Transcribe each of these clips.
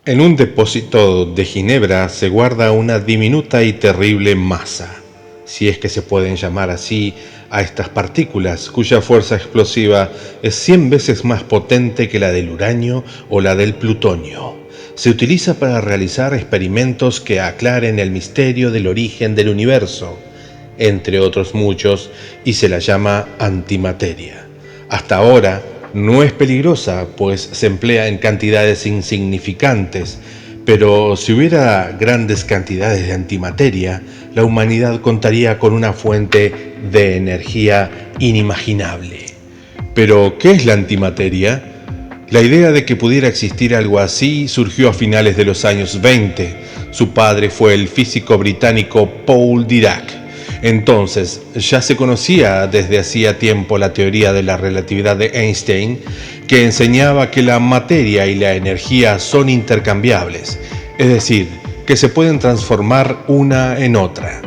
En un depósito de ginebra se guarda una diminuta y terrible masa, si es que se pueden llamar así a estas partículas, cuya fuerza explosiva es 100 veces más potente que la del uranio o la del plutonio. Se utiliza para realizar experimentos que aclaren el misterio del origen del universo, entre otros muchos, y se la llama antimateria. Hasta ahora no es peligrosa, pues se emplea en cantidades insignificantes, pero si hubiera grandes cantidades de antimateria, la humanidad contaría con una fuente de energía inimaginable. ¿Pero qué es la antimateria? La idea de que pudiera existir algo así surgió a finales de los años 20. Su padre fue el físico británico Paul Dirac. Entonces, ya se conocía desde hacía tiempo la teoría de la relatividad de Einstein, que enseñaba que la materia y la energía son intercambiables, es decir, que se pueden transformar una en otra.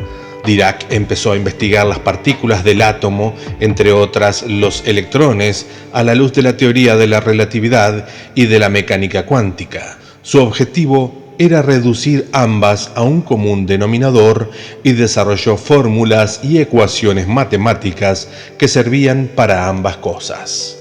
Dirac empezó a investigar las partículas del átomo, entre otras los electrones, a la luz de la teoría de la relatividad y de la mecánica cuántica. Su objetivo era reducir ambas a un común denominador y desarrolló fórmulas y ecuaciones matemáticas que servían para ambas cosas.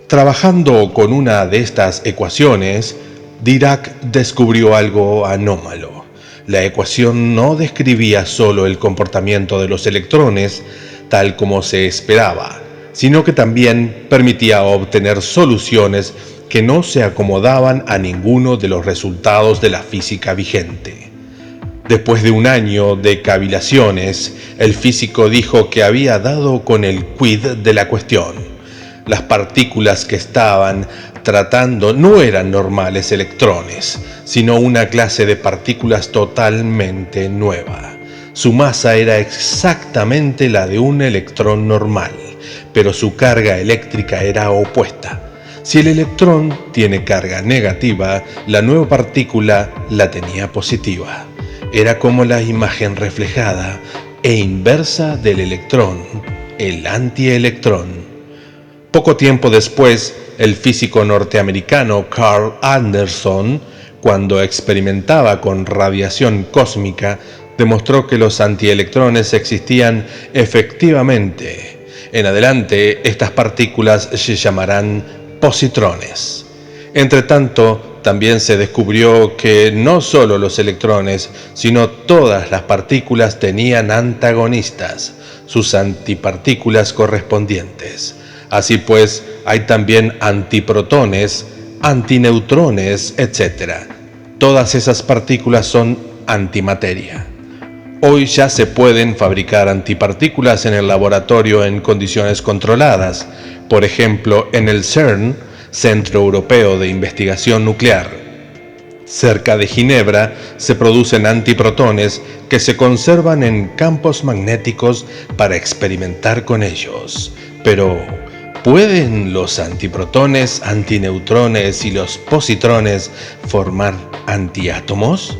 Trabajando con una de estas ecuaciones, Dirac descubrió algo anómalo. La ecuación no describía solo el comportamiento de los electrones, tal como se esperaba, sino que también permitía obtener soluciones que no se acomodaban a ninguno de los resultados de la física vigente. Después de un año de cavilaciones, el físico dijo que había dado con el quid de la cuestión. Las partículas que estaban tratando no eran normales electrones, sino una clase de partículas totalmente nueva. Su masa era exactamente la de un electrón normal, pero su carga eléctrica era opuesta. Si el electrón tiene carga negativa, la nueva partícula la tenía positiva. Era como la imagen reflejada e inversa del electrón, el antielectrón. Poco tiempo después, el físico norteamericano Carl Anderson, cuando experimentaba con radiación cósmica, demostró que los antielectrones existían efectivamente. En adelante, estas partículas se llamarán positrones. Entretanto, también se descubrió que no solo los electrones, sino todas las partículas tenían antagonistas, sus antipartículas correspondientes. Así pues, hay también antiprotones, antineutrones, etc. Todas esas partículas son antimateria. Hoy ya se pueden fabricar antipartículas en el laboratorio en condiciones controladas, por ejemplo en el CERN, Centro Europeo de Investigación Nuclear. Cerca de Ginebra se producen antiprotones que se conservan en campos magnéticos para experimentar con ellos. Pero, ¿pueden los antiprotones, antineutrones y los positrones formar antiátomos?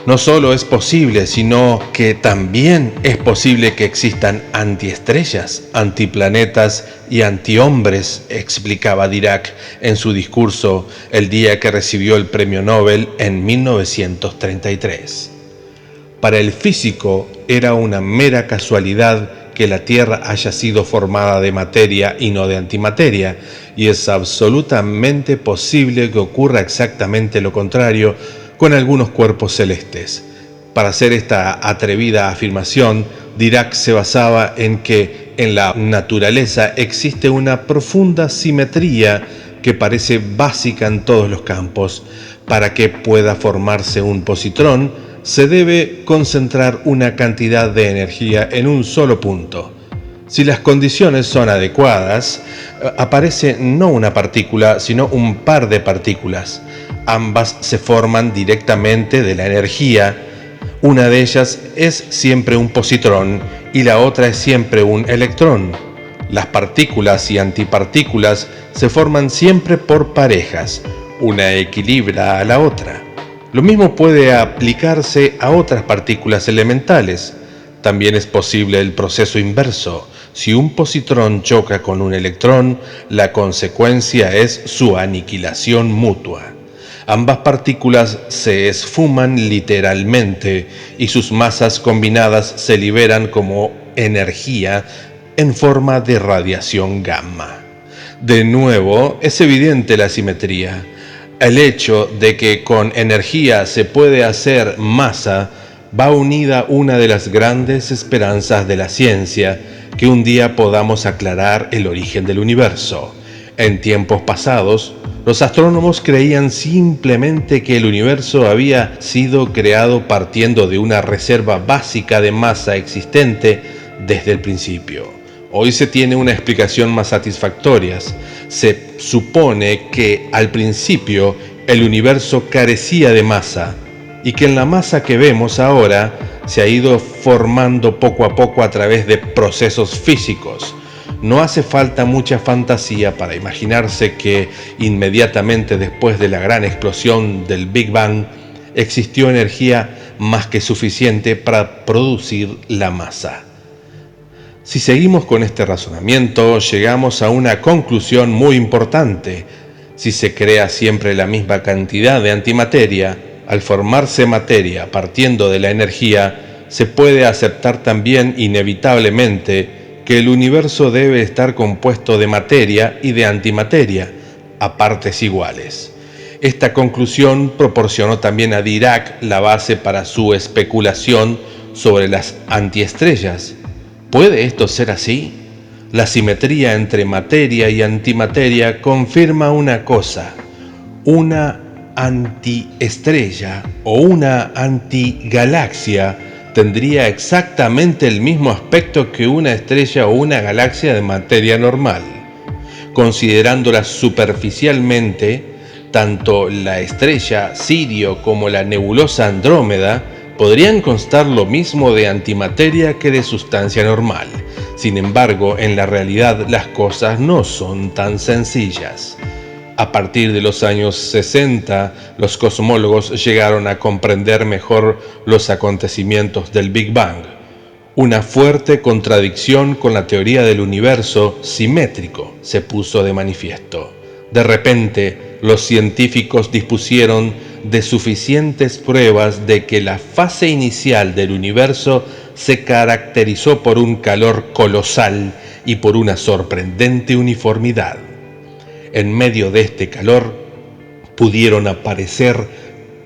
No solo es posible, sino que también es posible que existan antiestrellas, antiplanetas y antihombres, explicaba Dirac en su discurso el día que recibió el premio Nobel en 1933. Para el físico era una mera casualidad que la Tierra haya sido formada de materia y no de antimateria, y es absolutamente posible que ocurra exactamente lo contrario con algunos cuerpos celestes. Para hacer esta atrevida afirmación, Dirac se basaba en que en la naturaleza existe una profunda simetría que parece básica en todos los campos. Para que pueda formarse un positrón, se debe concentrar una cantidad de energía en un solo punto. Si las condiciones son adecuadas, aparece no una partícula, sino un par de partículas. Ambas se forman directamente de la energía. Una de ellas es siempre un positrón y la otra es siempre un electrón. Las partículas y antipartículas se forman siempre por parejas. Una equilibra a la otra. Lo mismo puede aplicarse a otras partículas elementales. También es posible el proceso inverso. Si un positrón choca con un electrón, la consecuencia es su aniquilación mutua. Ambas partículas se esfuman literalmente y sus masas combinadas se liberan como energía en forma de radiación gamma. De nuevo, es evidente la simetría. El hecho de que con energía se puede hacer masa va unida una de las grandes esperanzas de la ciencia, que un día podamos aclarar el origen del universo. En tiempos pasados, los astrónomos creían simplemente que el universo había sido creado partiendo de una reserva básica de masa existente desde el principio. Hoy se tiene una explicación más satisfactoria. Se supone que al principio el universo carecía de masa y que en la masa que vemos ahora se ha ido formando poco a poco a través de procesos físicos. No hace falta mucha fantasía para imaginarse que inmediatamente después de la gran explosión del Big Bang existió energía más que suficiente para producir la masa. Si seguimos con este razonamiento, llegamos a una conclusión muy importante. Si se crea siempre la misma cantidad de antimateria, al formarse materia partiendo de la energía, se puede aceptar también inevitablemente que el universo debe estar compuesto de materia y de antimateria, a partes iguales. Esta conclusión proporcionó también a Dirac la base para su especulación sobre las antiestrellas. ¿Puede esto ser así? La simetría entre materia y antimateria confirma una cosa: una antiestrella o una antigalaxia tendría exactamente el mismo aspecto que una estrella o una galaxia de materia normal. Considerándolas superficialmente, tanto la estrella Sirio como la nebulosa Andrómeda podrían constar lo mismo de antimateria que de sustancia normal. Sin embargo, en la realidad las cosas no son tan sencillas. A partir de los años 60, los cosmólogos llegaron a comprender mejor los acontecimientos del Big Bang. Una fuerte contradicción con la teoría del universo simétrico se puso de manifiesto. De repente, los científicos dispusieron de suficientes pruebas de que la fase inicial del universo se caracterizó por un calor colosal y por una sorprendente uniformidad. En medio de este calor pudieron aparecer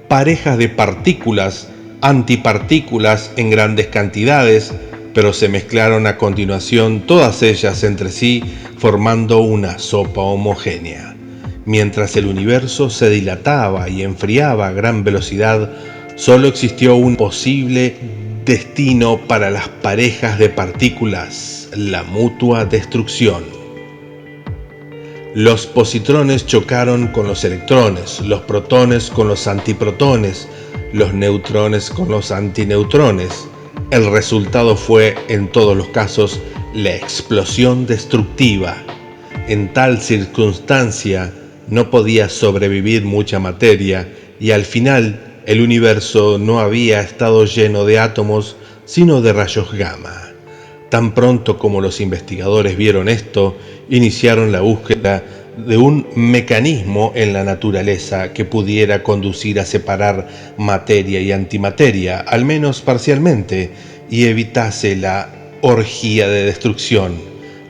parejas de partículas, antipartículas en grandes cantidades, pero se mezclaron a continuación todas ellas entre sí formando una sopa homogénea. Mientras el universo se dilataba y enfriaba a gran velocidad, solo existió un posible destino para las parejas de partículas: la mutua destrucción. Los positrones chocaron con los electrones, los protones con los antiprotones, los neutrones con los antineutrones. El resultado fue, en todos los casos, la explosión destructiva. En tal circunstancia, no podía sobrevivir mucha materia y al final el universo no había estado lleno de átomos, sino de rayos gamma. Tan pronto como los investigadores vieron esto, iniciaron la búsqueda de un mecanismo en la naturaleza que pudiera conducir a separar materia y antimateria, al menos parcialmente, y evitase la orgía de destrucción,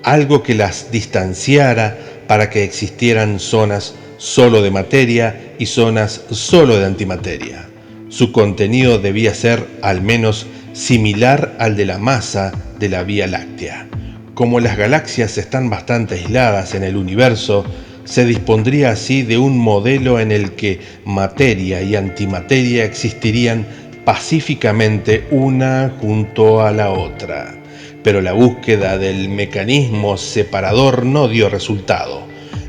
algo que las distanciara para que existieran zonas solo de materia y zonas solo de antimateria. Su contenido debía ser, al menos, similar al de la masa de la Vía Láctea. Como las galaxias están bastante aisladas en el universo, se dispondría así de un modelo en el que materia y antimateria existirían pacíficamente una junto a la otra. Pero la búsqueda del mecanismo separador no dio resultado.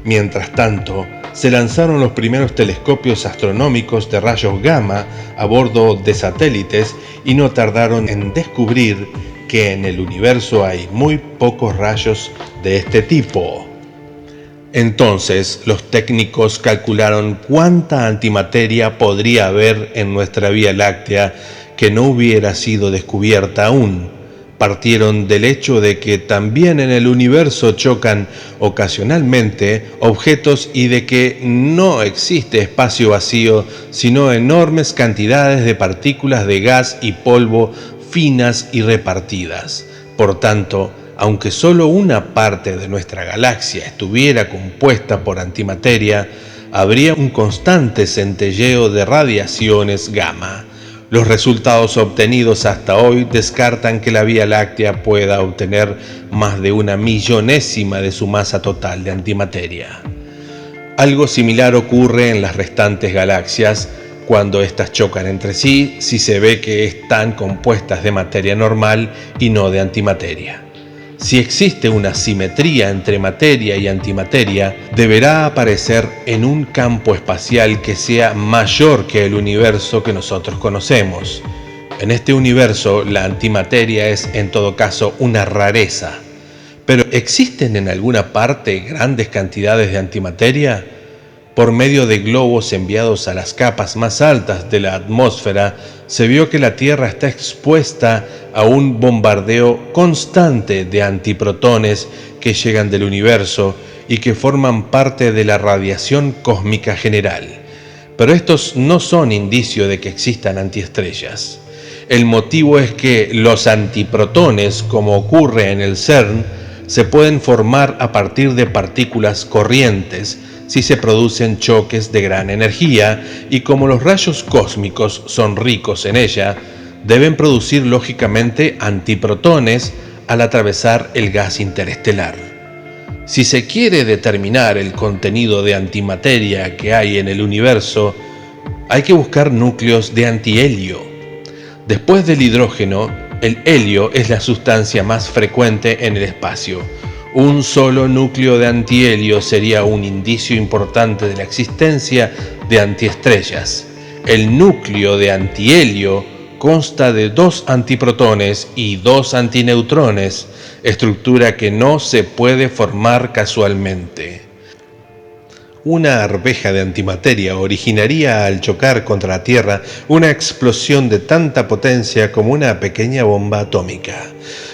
Mientras tanto, se lanzaron los primeros telescopios astronómicos de rayos gamma a bordo de satélites y no tardaron en descubrir que en el universo hay muy pocos rayos de este tipo. Entonces, los técnicos calcularon cuánta antimateria podría haber en nuestra Vía Láctea que no hubiera sido descubierta aún. Partieron del hecho de que también en el universo chocan ocasionalmente objetos y de que no existe espacio vacío, sino enormes cantidades de partículas de gas y polvo finas y repartidas. Por tanto, aunque solo una parte de nuestra galaxia estuviera compuesta por antimateria, habría un constante centelleo de radiaciones gamma. Los resultados obtenidos hasta hoy descartan que la Vía Láctea pueda obtener más de 1/1000ª de su masa total de antimateria. Algo similar ocurre en las restantes galaxias cuando éstas chocan entre sí, si se ve que están compuestas de materia normal y no de antimateria. Si existe una simetría entre materia y antimateria, deberá aparecer en un campo espacial que sea mayor que el universo que nosotros conocemos. En este universo, la antimateria es en todo caso una rareza. Pero ¿existen en alguna parte grandes cantidades de antimateria? Por medio de globos enviados a las capas más altas de la atmósfera, se vio que la Tierra está expuesta a un bombardeo constante de antiprotones que llegan del universo y que forman parte de la radiación cósmica general. Pero estos no son indicio de que existan antiestrellas. El motivo es que los antiprotones, como ocurre en el CERN, se pueden formar a partir de partículas corrientes si se producen choques de gran energía, y como los rayos cósmicos son ricos en ella, deben producir lógicamente antiprotones al atravesar el gas interestelar. Si se quiere determinar el contenido de antimateria que hay en el universo, hay que buscar núcleos de antihelio. Después del hidrógeno, el helio es la sustancia más frecuente en el espacio. Un solo núcleo de antihelio sería un indicio importante de la existencia de antiestrellas. El núcleo de antihelio consta de 2 antiprotones y 2 antineutrones, estructura que no se puede formar casualmente. Una arveja de antimateria originaría al chocar contra la Tierra una explosión de tanta potencia como una pequeña bomba atómica.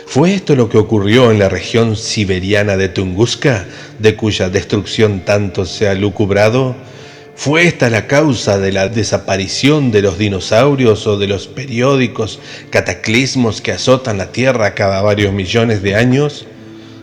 ¿Fue esto lo que ocurrió en la región siberiana de Tunguska, de cuya destrucción tanto se ha lucubrado? ¿Fue esta la causa de la desaparición de los dinosaurios o de los periódicos cataclismos que azotan la Tierra cada varios millones de años?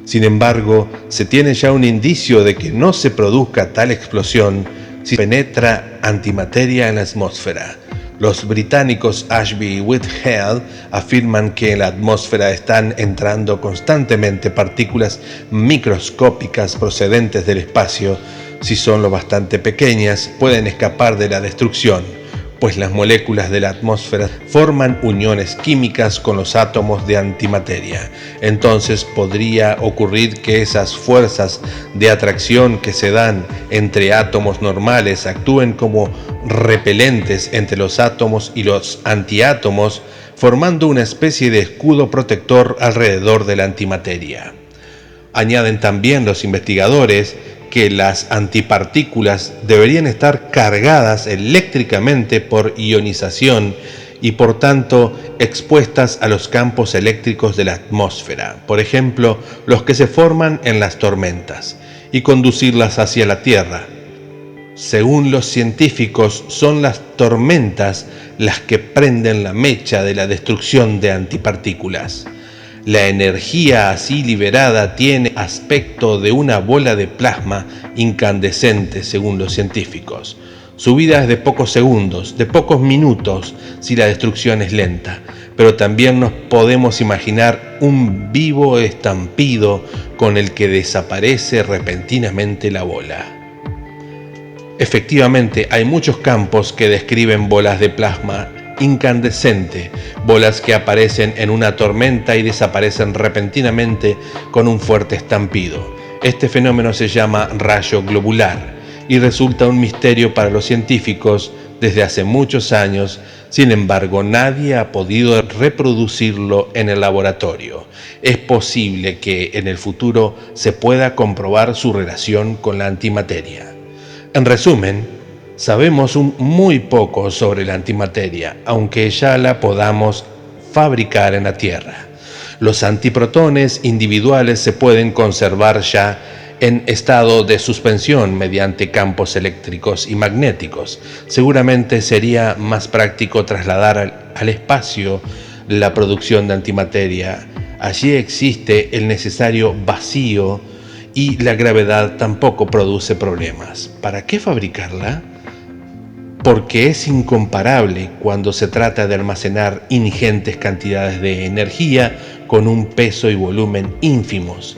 Sin embargo, se tiene ya un indicio de que no se produzca tal explosión si penetra antimateria en la atmósfera. Los británicos Ashby y Whitehead afirman que en la atmósfera están entrando constantemente partículas microscópicas procedentes del espacio. Si son lo bastante pequeñas, pueden escapar de la destrucción, pues las moléculas de la atmósfera forman uniones químicas con los átomos de antimateria. Entonces podría ocurrir que esas fuerzas de atracción que se dan entre átomos normales actúen como repelentes entre los átomos y los antiátomos, formando una especie de escudo protector alrededor de la antimateria. Añaden también los investigadores que las antipartículas deberían estar cargadas eléctricamente por ionización y por tanto expuestas a los campos eléctricos de la atmósfera, por ejemplo, los que se forman en las tormentas, y conducirlas hacia la Tierra. Según los científicos, son las tormentas las que prenden la mecha de la destrucción de antipartículas. La energía así liberada tiene aspecto de una bola de plasma incandescente, según los científicos. Su vida es de pocos segundos, de pocos minutos, si la destrucción es lenta, pero también nos podemos imaginar un vivo estampido con el que desaparece repentinamente la bola. Efectivamente, hay muchos campos que describen bolas de plasma incandescente, bolas que aparecen en una tormenta y desaparecen repentinamente con un fuerte estampido. Este fenómeno se llama rayo globular y resulta un misterio para los científicos desde hace muchos años. Sin embargo, nadie ha podido reproducirlo en el laboratorio. Es posible que en el futuro se pueda comprobar su relación con la antimateria. En resumen, sabemos muy poco sobre la antimateria, aunque ya la podamos fabricar en la Tierra. Los antiprotones individuales se pueden conservar ya en estado de suspensión mediante campos eléctricos y magnéticos. Seguramente sería más práctico trasladar al espacio la producción de antimateria. Allí existe el necesario vacío y la gravedad tampoco produce problemas. ¿Para qué fabricarla? Porque es incomparable cuando se trata de almacenar ingentes cantidades de energía con un peso y volumen ínfimos.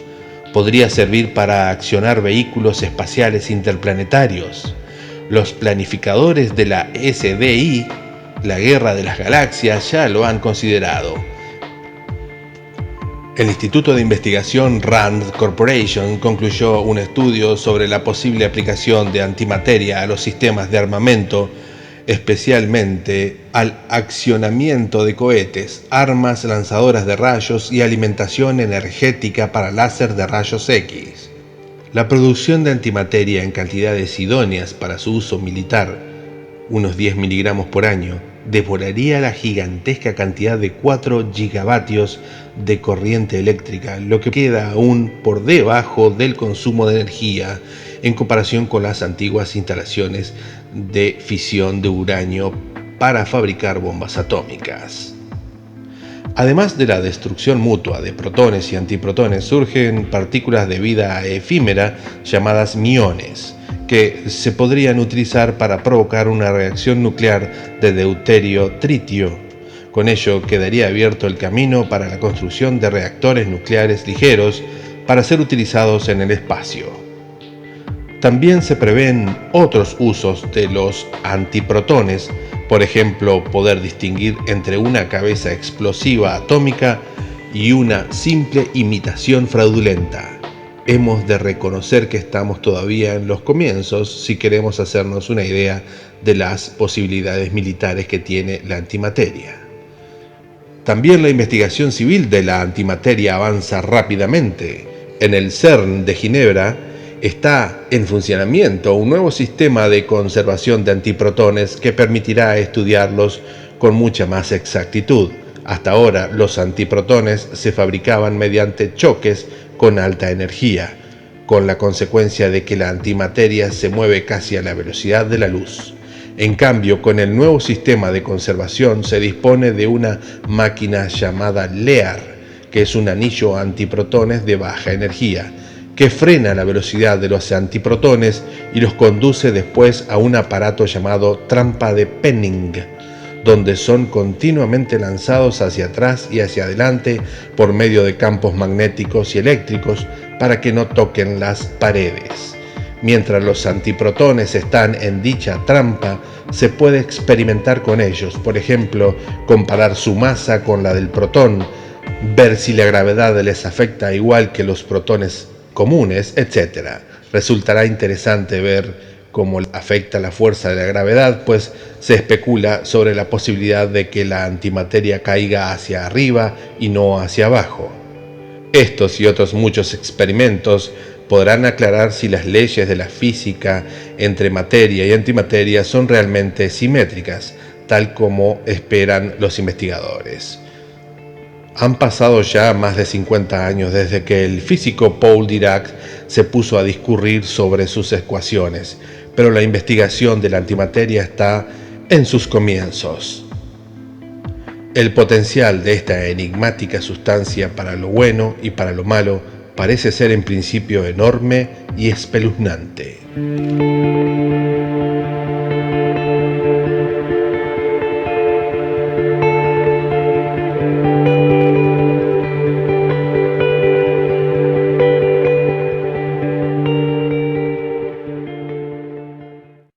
Podría servir para accionar vehículos espaciales interplanetarios. Los planificadores de la SDI, la Guerra de las Galaxias, ya lo han considerado. El Instituto de Investigación RAND Corporation concluyó un estudio sobre la posible aplicación de antimateria a los sistemas de armamento, especialmente al accionamiento de cohetes, armas lanzadoras de rayos y alimentación energética para láser de rayos X. La producción de antimateria en cantidades idóneas para su uso militar, unos 10 miligramos por año, devoraría la gigantesca cantidad de 4 gigavatios de corriente eléctrica, lo que queda aún por debajo del consumo de energía en comparación con las antiguas instalaciones de fisión de uranio para fabricar bombas atómicas. Además de la destrucción mutua de protones y antiprotones, surgen partículas de vida efímera llamadas miones, que se podrían utilizar para provocar una reacción nuclear de deuterio-tritio. Con ello quedaría abierto el camino para la construcción de reactores nucleares ligeros para ser utilizados en el espacio. También se prevén otros usos de los antiprotones, por ejemplo, poder distinguir entre una cabeza explosiva atómica y una simple imitación fraudulenta. Hemos de reconocer que estamos todavía en los comienzos si queremos hacernos una idea de las posibilidades militares que tiene la antimateria. También la investigación civil de la antimateria avanza rápidamente. En el CERN de Ginebra está en funcionamiento un nuevo sistema de conservación de antiprotones que permitirá estudiarlos con mucha más exactitud. Hasta ahora, los antiprotones se fabricaban mediante choques con alta energía, con la consecuencia de que la antimateria se mueve casi a la velocidad de la luz. En cambio, con el nuevo sistema de conservación se dispone de una máquina llamada LEAR, que es un anillo antiprotones de baja energía, que frena la velocidad de los antiprotones y los conduce después a un aparato llamado trampa de Penning, donde son continuamente lanzados hacia atrás y hacia adelante por medio de campos magnéticos y eléctricos para que no toquen las paredes. Mientras los antiprotones están en dicha trampa, se puede experimentar con ellos, por ejemplo, comparar su masa con la del protón, ver si la gravedad les afecta igual que los protones comunes, etc. Resultará interesante ver cómo afecta la fuerza de la gravedad, pues se especula sobre la posibilidad de que la antimateria caiga hacia arriba y no hacia abajo. Estos y otros muchos experimentos podrán aclarar si las leyes de la física entre materia y antimateria son realmente simétricas, tal como esperan los investigadores. Han pasado ya más de 50 años desde que el físico Paul Dirac se puso a discurrir sobre sus ecuaciones, pero la investigación de la antimateria está en sus comienzos. El potencial de esta enigmática sustancia para lo bueno y para lo malo parece ser en principio enorme y espeluznante.